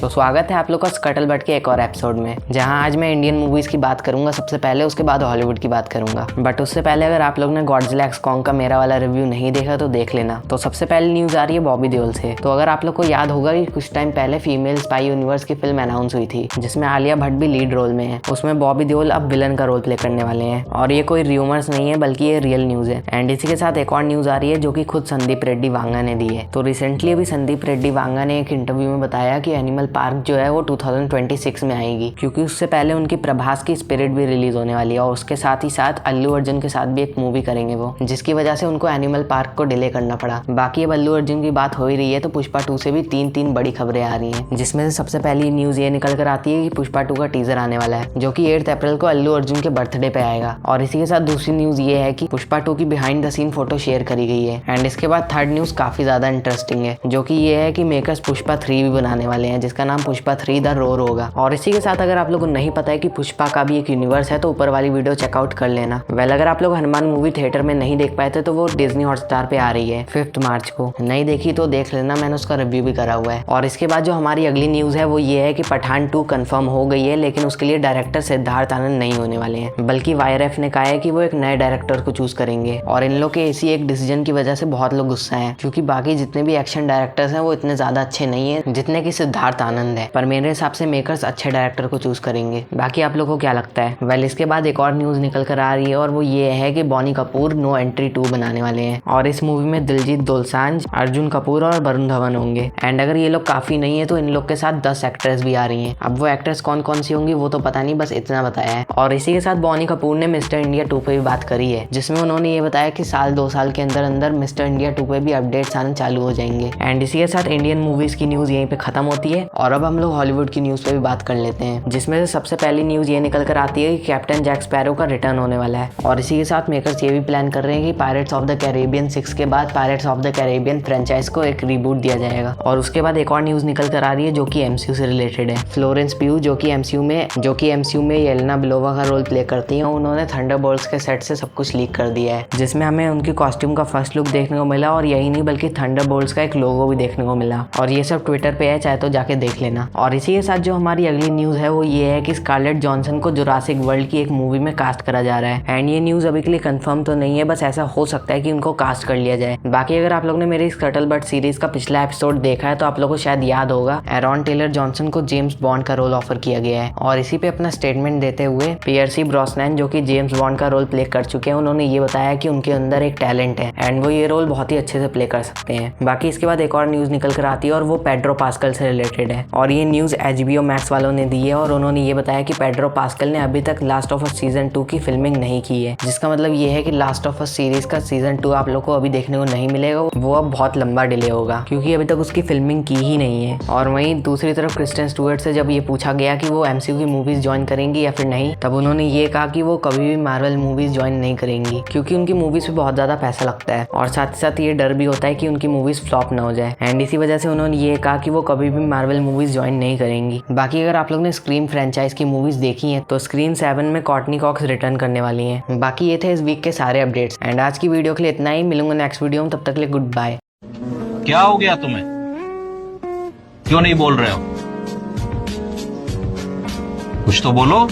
तो स्वागत है आप लोग का स्कटलबट के एक और एपिसोड में, जहां आज मैं इंडियन मूवीज की बात करूंगा सबसे पहले, उसके बाद हॉलीवुड की बात करूंगा। बट उससे पहले अगर आप लोग ने गॉडजिला एक्स कॉन्ग का मेरा वाला रिव्यू नहीं देखा तो देख लेना। तो सबसे पहले न्यूज आ रही है बॉबी देओल से। तो अगर आप लोग को याद होगा कि कुछ टाइम पहले फीमेल स्पाई यूनिवर्स की फिल्म अनाउंस हुई थी, जिसमें आलिया भट्ट भी लीड रोल में है। उसमें बॉबी देओल अब विलन का रोल प्ले करने वाले हैं और ये कोई रूमर्स नहीं है बल्कि ये रियल न्यूज है। एंड इसी के साथ एक और न्यूज आ रही है जो कि खुद संदीप रेड्डी वांगा ने दी है। तो रिसेंटली अभी संदीप रेड्डी वांगा ने एक इंटरव्यू में बताया कि एनिमल पार्क जो है वो 2026 में आएगी, क्योंकि उससे पहले उनकी प्रभास की स्पिरिट भी रिलीज होने वाली है और उसके साथ ही साथ अल्लू अर्जुन के साथ भी एक मूवी करेंगे वो, जिसकी वजह से उनको एनिमल पार्क को डिले करना पड़ा। बाकी अब अल्लू अर्जुन की बात हो ही रही है तो पुष्पा 2 से भी तीन बड़ी खबरें आ रही हैं, जिसमें से सबसे पहली न्यूज ये निकल कर आती है कि पुष्पा 2 का टीजर आने वाला है, जो कि 8 अप्रैल को अल्लू अर्जुन के बर्थडे पे आएगा। और इसी के साथ दूसरी न्यूज ये है कि पुष्पा 2 की behind the scene photo share करी गई है। एंड इसके बाद थर्ड न्यूज काफी ज्यादा इंटरेस्टिंग है, जो कि ये है कि मेकर्स पुष्पा 3 भी बनाने वाले हैं, जिसका नाम पुष्पा 3 द रोर होगा। और इसी के साथ अगर आप लोगों को नहीं पता है कि पुष्पा का भी एक यूनिवर्स है तो ऊपर वाली वीडियो चेकआउट कर लेना। वेल, अगर आप लोग हनुमान मूवी थिएटर में नहीं देख पाए थे तो वो डिज्नी हॉटस्टार पे आ रही है 5 मार्च को। नहीं देखी तो देख लेना, मैंने उसका रिव्यू भी करा हुआ है। और इसके बाद जो हमारी अगली न्यूज है वो ये है कि पठान 2 कंफर्म हो गई है, लेकिन उसके लिए डायरेक्टर सिद्धार्थ आनंद नहीं होने वाले हैं, बल्कि वाईआरएफ ने कहा है कि वो एक नए डायरेक्टर को चूज करेंगे। और इन लोग के इसी एक डिसीजन की वजह से बहुत लोग गुस्सा हैं, क्योंकि बाकी जितने भी एक्शन डायरेक्टर्स हैं वो इतने ज्यादा अच्छे नहीं है जितने कि सिद्धार्थ आनंद है। पर मेरे हिसाब से मेकर्स अच्छे डायरेक्टर को चूज करेंगे। बाकी आप लोगों को क्या लगता है? वेल, इसके बाद एक और न्यूज निकल कर आ रही है और वो ये है कि बॉनी कपूर नो एंट्री 2 बनाने वाले हैं और इस मूवी में दिलजीत दोसांझ, अर्जुन कपूर और वरुण धवन होंगे। एंड अगर ये लोग काफी नहीं है तो इन लोग के साथ 10 एक्ट्रेस भी आ रही हैं। अब वो एक्ट्रेस कौन कौन सी होंगी वो तो पता नहीं, बस इतना बताया है। और इसी के साथ बॉनी कपूर ने मिस्टर इंडिया 2 पे भी बात करी है, जिसमें उन्होंने ये बताया कि 2 साल के अंदर अंदर मिस्टर इंडिया 2 पे भी अपडेट्स आने चालू हो जाएंगे। एंड इसी के साथ इंडियन मूवीज की न्यूज यहीं पे खत्म होती है और अब हम लोग हॉलीवुड की न्यूज पे भी बात कर लेते हैं, जिसमें से सबसे पहली न्यूज ये निकल कर आती है कि कैप्टन जैक स्पैरो का रिटर्न होने वाला है। और इसी के साथ मेकर्स ये भी प्लान कर रहे हैं कि पायरेट्स ऑफ द कैरेबियन 6 के बाद pirates of the Caribbean franchise को एक रिबूट दिया जाएगा। और उसके बाद एक और न्यूज निकल कर आ रही है जो कि एमसीयू से रिलेटेड है। फ्लोरेंस प्यू जो कि एमसीयू में येलेना बेलोवा का रोल प्ले करती है, उन्होंने थंडरबोल्ट्स के सेट से सब कुछ लीक कर दिया है, जिसमें हमें उनकी कॉस्ट्यूम का फर्स्ट लुक देखने को मिला और यही नहीं बल्कि थंडरबोल्ट्स का एक लोगो भी देखने को मिला। और ये सब ट्विटर पे है, चाहे तो जाके देख लेना। और इसी के साथ जो हमारी अगली न्यूज है वो ये है कि स्कारलेट जॉनसन को जुरासिक वर्ल्ड की एक मूवी में कास्ट करा जा रहा है। एंड ये न्यूज अभी के लिए कंफर्म तो नहीं है, बस ऐसा हो सकता है कि उनको कास्ट कर लिया जाए। बाकी अगर आप लोग ने मेरी स्कटलबट सीरीज का पिछला एपिसोड देखा है तो आप लोगों को शायद याद होगा एरॉन टेलर जॉनसन को जेम्स बॉन्ड का रोल ऑफर किया गया है। और इसी पे अपना स्टेटमेंट देते हुए पियर्सी ब्रॉसनैन जो कि जेम्स बॉन्ड का रोल प्ले कर चुके हैं, उन्होंने ये बताया कि उनके अंदर एक टैलेंट है एंड वो ये रोल बहुत ही अच्छे से प्ले कर सकते हैं। बाकी इसके बाद एक और न्यूज निकल कर आती है और वो पेड्रो पास्कल से रिलेटेड है। और ये न्यूज HBO मैक्स वालों ने दी है और उन्होंने ये बताया कि पेड्रो पास्कल ने अभी तक लास्ट ऑफ अस सीजन 2 की फिल्मिंग नहीं की है, जिसका मतलब ये है कि लास्ट ऑफ अस सीरीज का सीजन 2 आप लोग को अभी देखने को नहीं मिलेगा। वो अब बहुत लंबा डिले होगा क्योंकि अभी तक उसकी फिल्मिंग की ही नहीं है। और वहीं दूसरी तरफ क्रिस्टियन स्टुअर्ट से जब ये पूछा गया कि वो MCU की मूवीज ज्वाइन करेंगी या फिर नहीं, तब उन्होंने ये कहा कि वो कभी भी मार्वल मूवीज ज्वाइन नहीं करेंगी, क्योंकि उनकी मूवीज पे बहुत ज्यादा पैसा लगता है और साथ ही साथ ये डर भी होता है कि उनकी मूवीज फ्लॉप ना हो जाए। एंड इसी वजह से उन्होंने ये कहा कि वो कभी भी मार्वल मूवीज ज्वाइन नहीं करेंगी। बाकी अगर आप लोग ने स्क्रीम फ्रेंचाइज की मूवीज देखी हैं तो स्क्रीम 7 में कॉर्टनी कॉक्स रिटर्न करने वाली हैं। बाकी ये थे इस वीक के सारे अपडेट्स। एंड आज की वीडियो के लिए इतना ही, मिलूंगा नेक्स्ट वीडियो में, तब तक के लिए गुड बाय। क्या हो गया तुम्हें? क्यों नहीं बोल रहे हो? कुछ तो बोलो।